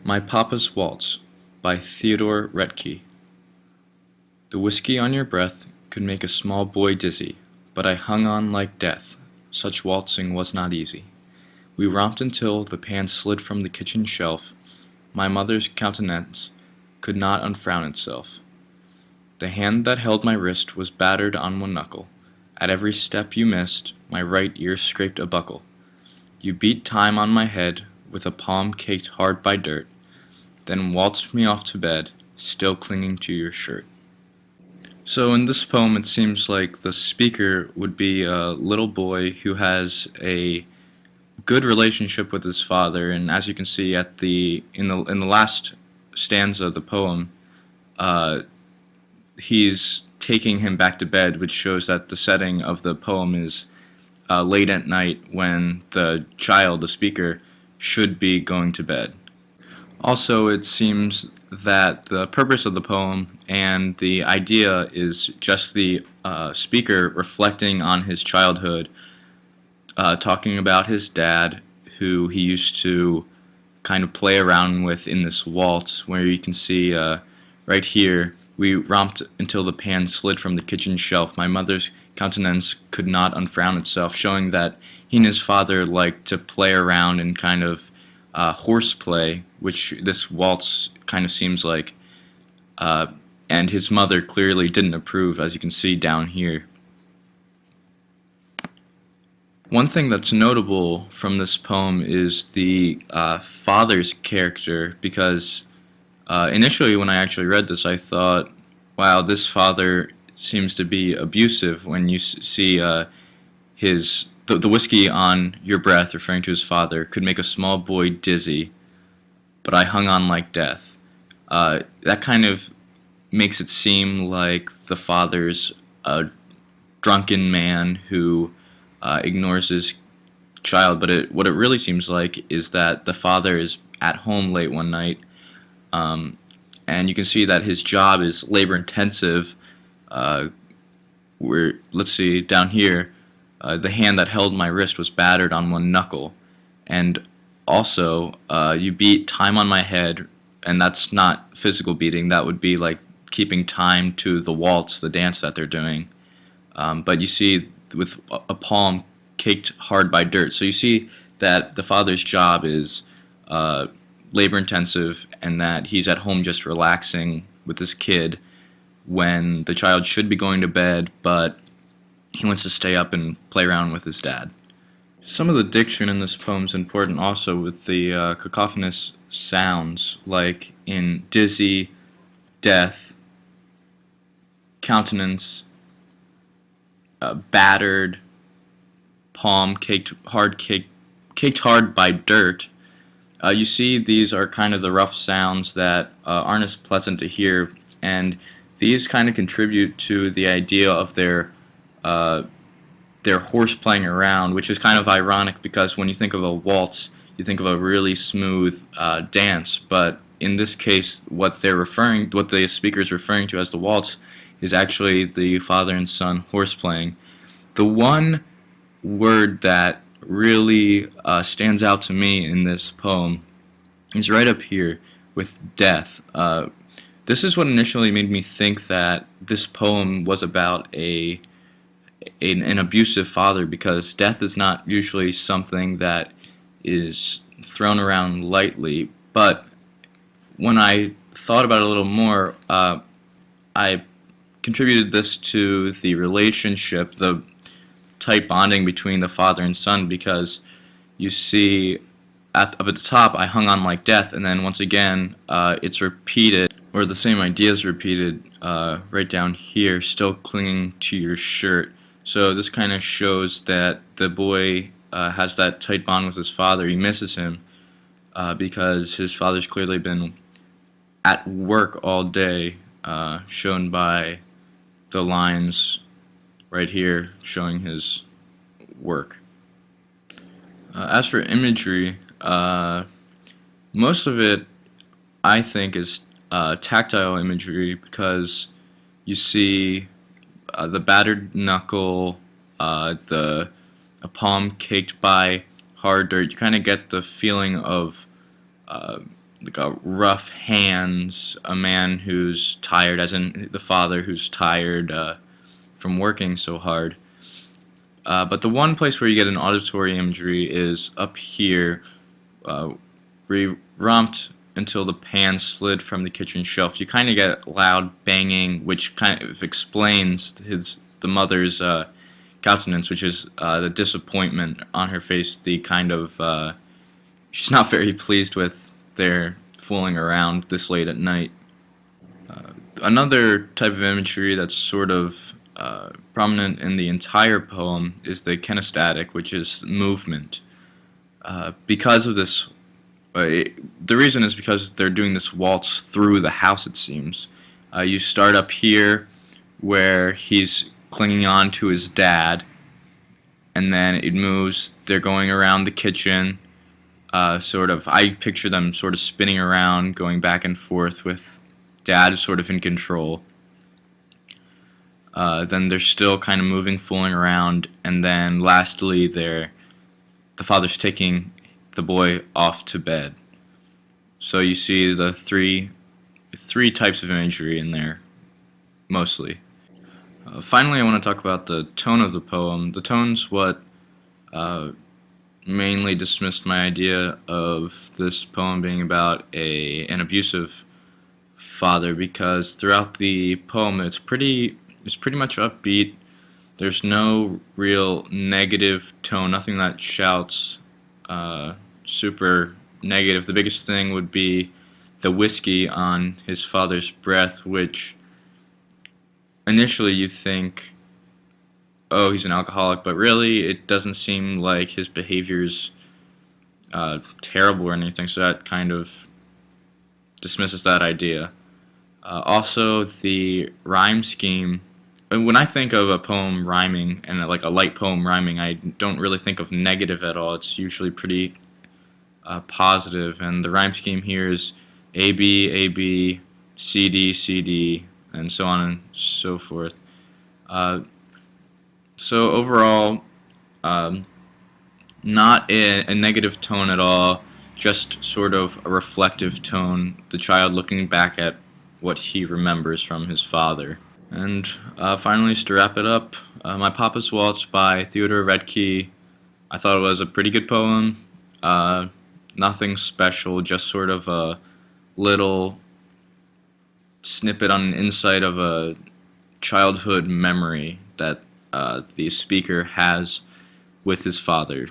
My Papa's Waltz by Theodore Retke. The whiskey on your breath could make a small boy dizzy, but I hung on like death. Such waltzing was not easy. We romped until the pan slid from the kitchen shelf. My mother's countenance could not unfrown itself. The hand that held my wrist was battered on one knuckle. At every step you missed, my right ear scraped a buckle. You beat time on my head with a palm caked hard by dirt, then waltzed me off to bed, still clinging to your shirt. So in this poem, it seems like the speaker would be a little boy who has a good relationship with his father, and as you can see at the in the last stanza of the poem, he's taking him back to bed, which shows that the setting of the poem is late at night when the child, the speaker, should be going to bed. Also, it seems that the purpose of the poem and the idea is just the speaker reflecting on his childhood, talking about his dad, who he used to kind of play around with in this waltz, where you can see right here, we romped until the pan slid from the kitchen shelf. My mother's countenance could not unfrown itself, showing that he and his father liked to play around and kind of horseplay, which this waltz kind of seems like, and his mother clearly didn't approve, as you can see down here. One thing that's notable from this poem is the father's character, because initially when I actually read this, I thought, wow, this father seems to be abusive. When you see the whiskey on your breath, referring to his father, could make a small boy dizzy, but I hung on like death. That kind of makes it seem like the father's a drunken man who ignores his child, but what it really seems like is that the father is at home late one night, and you can see that his job is labor intensive. Let's see, down here, the hand that held my wrist was battered on one knuckle, and also you beat time on my head, and that's not physical beating, that would be like keeping time to the waltz, the dance that they're doing. But you see with a palm caked hard by dirt, so you see that the father's job is labor intensive, and that he's at home just relaxing with his kid when the child should be going to bed, but he wants to stay up and play around with his dad. Some of the diction in this poem is important also, with the cacophonous sounds, like in dizzy, death, countenance, battered, palm caked hard by dirt. You see these are kind of the rough sounds that aren't as pleasant to hear, and these kind of contribute to the idea of their horse playing around, which is kind of ironic because when you think of a waltz, you think of a really smooth dance, but in this case, what the speaker is referring to as the waltz is actually the father and son horse playing. The one word that really stands out to me in this poem is right up here with death. This is what initially made me think that this poem was about an abusive father, because death is not usually something that is thrown around lightly. But when I thought about it a little more, I contributed this to the relationship, the tight bonding between the father and son, because you see up at the top, I hung on like death, and then once again it's repeated, or the same idea is repeated right down here, still clinging to your shirt. So this kind of shows that the boy has that tight bond with his father. He misses him because his father's clearly been at work all day, shown by the lines right here showing his work. As for imagery, most of it I think is tactile imagery, because you see the battered knuckle, a palm caked by hard dirt. You kind of get the feeling of like a rough hands, a man who's tired, as in the father who's tired from working so hard. But the one place where you get an auditory imagery is up here, where he romped until the pan slid from the kitchen shelf. You kind of get loud banging, which kind of explains the mother's countenance, which is the disappointment on her face, the kind of she's not very pleased with their fooling around this late at night. Another type of imagery that's sort of prominent in the entire poem is the kinesthetic, which is movement. Because of this, the reason is because they're doing this waltz through the house, it seems. You start up here where he's clinging on to his dad, and then it moves. They're going around the kitchen. I picture them sort of spinning around, going back and forth with dad sort of in control. Then they're still kind of moving, fooling around, and then lastly, the father's taking the boy off to bed. So you see the three types of imagery in there, mostly. Finally, I want to talk about the tone of the poem. The tone's what mainly dismissed my idea of this poem being about an abusive father, because throughout the poem it's pretty much upbeat. There's no real negative tone, nothing that shouts super negative. The biggest thing would be the whiskey on his father's breath, which initially you think, oh, he's an alcoholic, but really it doesn't seem like his behavior's terrible or anything, so that kind of dismisses that idea. Also, the rhyme scheme. When I think of a poem rhyming, and like a light poem rhyming, I don't really think of negative at all. It's usually pretty positive, and the rhyme scheme here is A, B, C, D, and so on and so forth. So overall, not a negative tone at all, just sort of a reflective tone, the child looking back at what he remembers from his father. And finally, just to wrap it up, My Papa's Waltz by Theodore Redke, I thought it was a pretty good poem. Nothing special, just sort of a little snippet on an insight of a childhood memory that the speaker has with his father.